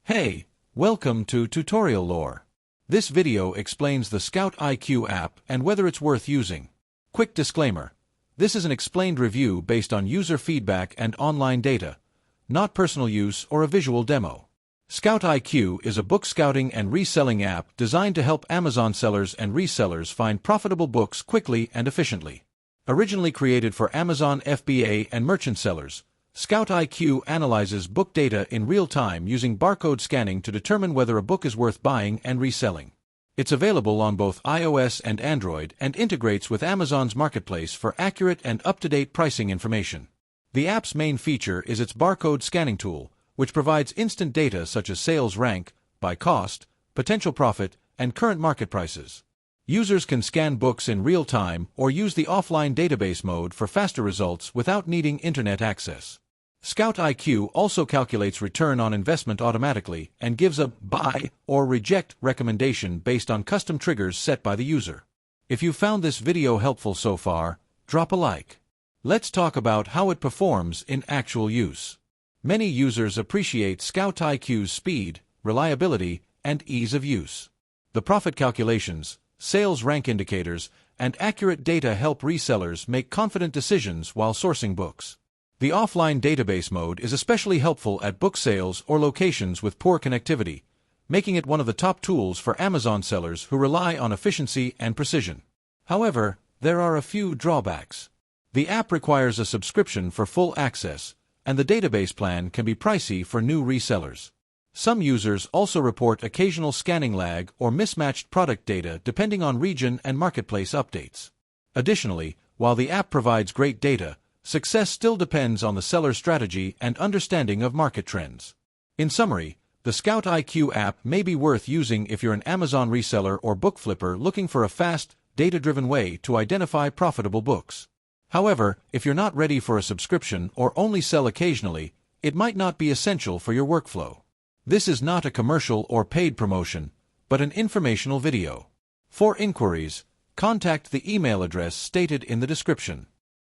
Hey, welcome to Tutorial Lore. This video explains the ScoutIQ app and whether it's worth using. Quick disclaimer. This is an explained review based on user feedback and online data, not personal use or a visual demo. ScoutIQ is a book scouting and reselling app designed to help Amazon sellers and resellers find profitable books quickly and efficiently. Originally created for Amazon FBA and merchant sellers, ScoutIQ analyzes book data in real time using barcode scanning to determine whether a book is worth buying and reselling. It's available on both iOS and Android and integrates with Amazon's marketplace for accurate and up-to-date pricing information. The app's main feature is its barcode scanning tool, which provides instant data such as sales rank, by cost, potential profit, and current market prices. Users can scan books in real time or use the offline database mode for faster results without needing internet access. ScoutIQ also calculates return on investment automatically and gives a buy or reject recommendation based on custom triggers set by the user. If you found this video helpful so far, drop a like. Let's talk about how it performs in actual use. Many users appreciate ScoutIQ's speed, reliability, and ease of use. The profit calculations, sales rank indicators, and accurate data help resellers make confident decisions while sourcing books. The offline database mode is especially helpful at book sales or locations with poor connectivity, making it one of the top tools for Amazon sellers who rely on efficiency and precision. However, there are a few drawbacks. The app requires a subscription for full access, and the database plan can be pricey for new resellers. Some users also report occasional scanning lag or mismatched product data depending on region and marketplace updates. Additionally, while the app provides great data, success still depends on the seller's strategy and understanding of market trends. In summary, the ScoutIQ app may be worth using if you're an Amazon reseller or book flipper looking for a fast, data-driven way to identify profitable books. However, if you're not ready for a subscription or only sell occasionally, it might not be essential for your workflow. This is not a commercial or paid promotion, but an informational video. For inquiries, contact the email address stated in the description.